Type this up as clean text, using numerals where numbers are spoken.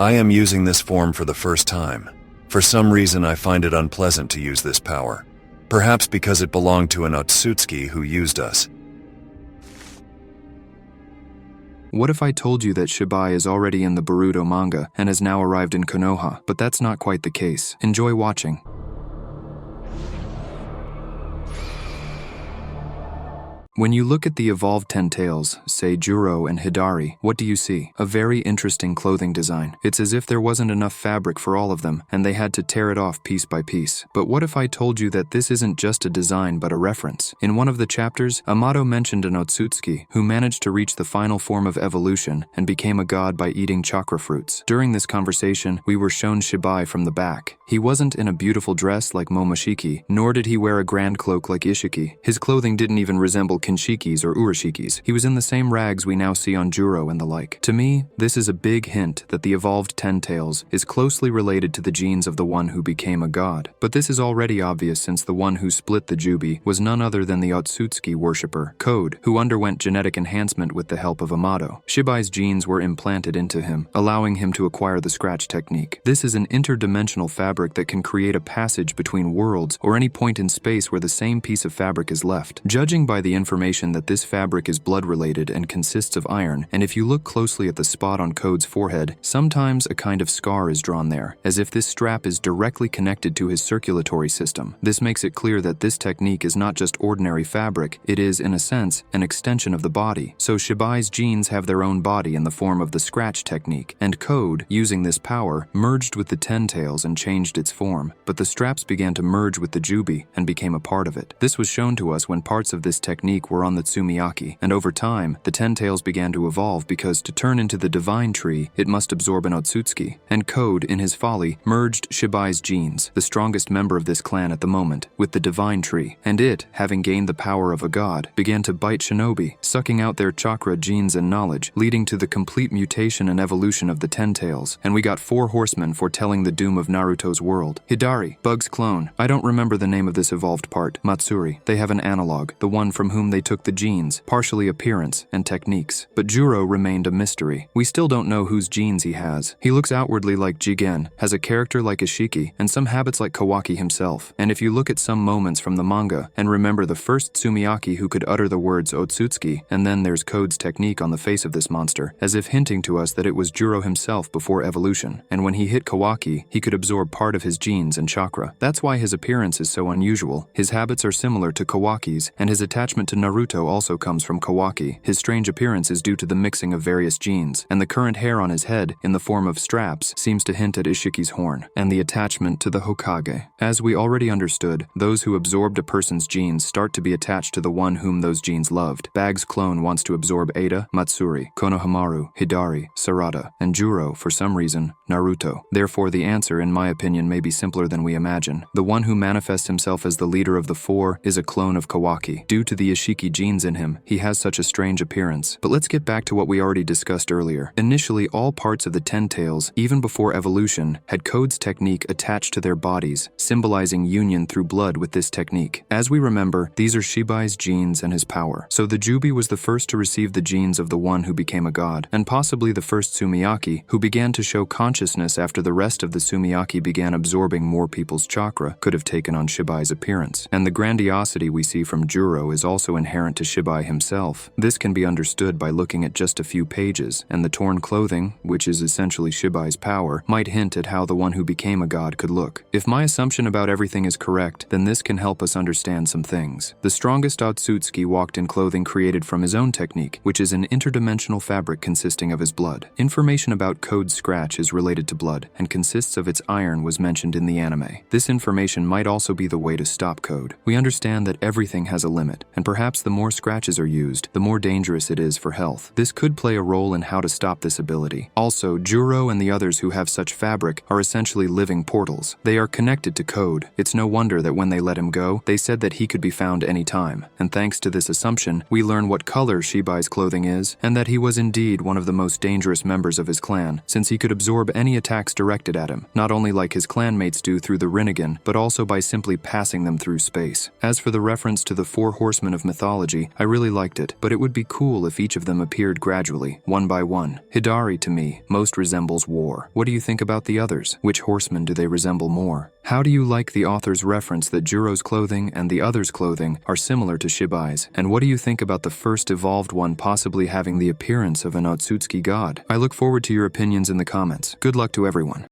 I am using this form for the first time. For some reason I find it unpleasant to use this power. Perhaps because it belonged to an Otsutsuki who used us. What if I told you that Shibai is already in the Boruto manga and has now arrived in Konoha, but that's not quite the case. Enjoy watching. When you look at the evolved Ten Tails, say Juro and Hidari, what do you see? A very interesting clothing design. It's as if there wasn't enough fabric for all of them, and they had to tear it off piece by piece. But what if I told you that this isn't just a design but a reference? In one of the chapters, Amado mentioned an Otsutsuki who managed to reach the final form of evolution and became a god by eating chakra fruits. During this conversation, we were shown Shibai from the back. He wasn't in a beautiful dress like Momoshiki, nor did he wear a grand cloak like Ishiki. His clothing didn't even resemble Kinshikis or Urashikis. He was in the same rags we now see on Juro and the like. To me, this is a big hint that the evolved Ten Tails is closely related to the genes of the one who became a god. But this is already obvious since the one who split the Jubi was none other than the Otsutsuki worshipper, Code, who underwent genetic enhancement with the help of Amado. Shibai's genes were implanted into him, allowing him to acquire the scratch technique. This is an interdimensional fabric that can create a passage between worlds or any point in space where the same piece of fabric is left. Judging by the information that this fabric is blood-related and consists of iron, and if you look closely at the spot on Code's forehead, sometimes a kind of scar is drawn there, as if this strap is directly connected to his circulatory system. This makes it clear that this technique is not just ordinary fabric, it is, in a sense, an extension of the body. So Shibai's genes have their own body in the form of the scratch technique, and Code, using this power, merged with the Ten Tails and changed its form, but the straps began to merge with the Jubi and became a part of it. This was shown to us when parts of this technique were on the Tsumiyaki, and over time, the Ten Tails began to evolve because to turn into the divine tree, it must absorb an Otsutsuki, and Code, in his folly, merged Shibai's genes, the strongest member of this clan at the moment, with the divine tree, and it, having gained the power of a god, began to bite shinobi, sucking out their chakra genes and knowledge, leading to the complete mutation and evolution of the Ten Tails, and we got 4 horsemen foretelling the doom of Naruto's world. Hidari, Bug's clone. I don't remember the name of this evolved part. Matsuri. They have an analog, the one from whom they took the genes, partially appearance, and techniques. But Juro remained a mystery. We still don't know whose genes he has. He looks outwardly like Jigen, has a character like Ishiki, and some habits like Kawaki himself. And if you look at some moments from the manga, and remember the first Tsumiyaki who could utter the words Otsutsuki, and then there's Code's technique on the face of this monster, as if hinting to us that it was Juro himself before evolution. And when he hit Kawaki, he could absorb part of his genes and chakra. That's why his appearance is so unusual. His habits are similar to Kawaki's, and his attachment to Naruto also comes from Kawaki. His strange appearance is due to the mixing of various genes, and the current hair on his head, in the form of straps, seems to hint at Ishiki's horn, and the attachment to the Hokage. As we already understood, those who absorbed a person's genes start to be attached to the one whom those genes loved. Bag's clone wants to absorb Ada, Matsuri, Konohamaru, Hidari, Sarada, and Juro, for some reason, Naruto. Therefore, the answer, in my opinion, may be simpler than we imagine. The one who manifests himself as the leader of the 4 is a clone of Kawaki. Due to the Ishiki genes in him, he has such a strange appearance. But let's get back to what we already discussed earlier. Initially, all parts of the Ten Tails, even before evolution, had Code's technique attached to their bodies, symbolizing union through blood with this technique. As we remember, these are Shibai's genes and his power. So the Jubi was the first to receive the genes of the one who became a god, and possibly the first Tsumiyaki, who began to show consciousness after the rest of the Tsumiyaki began absorbing more people's chakra, could have taken on Shibai's appearance. And the grandiosity we see from Juro is also inherent to Shibai himself. This can be understood by looking at just a few pages, and the torn clothing, which is essentially Shibai's power, might hint at how the one who became a god could look. If my assumption about everything is correct, then this can help us understand some things. The strongest Otsutsuki walked in clothing created from his own technique, which is an interdimensional fabric consisting of his blood. Information about Code's scratch is related to blood, and consists of its iron was mentioned in the anime. This information might also be the way to stop Code. We understand that everything has a limit, and perhaps the more scratches are used, the more dangerous it is for health. This could play a role in how to stop this ability. Also, Juro and the others who have such fabric are essentially living portals. They are connected to Code. It's no wonder that when they let him go, they said that he could be found any time. And thanks to this assumption, we learn what color Shibai's clothing is, and that he was indeed one of the most dangerous members of his clan, since he could absorb any attacks directed at him, not only like his clanmates do through the Rinnegan, but also by simply passing them through space. As for the reference to the 4 horsemen of mythology, mythology, I really liked it, but it would be cool if each of them appeared gradually, one by one. Hidari, to me, most resembles war. What do you think about the others? Which horsemen do they resemble more? How do you like the author's reference that Juro's clothing and the others' clothing are similar to Shibai's? And what do you think about the first evolved one possibly having the appearance of an Otsutsuki god? I look forward to your opinions in the comments. Good luck to everyone.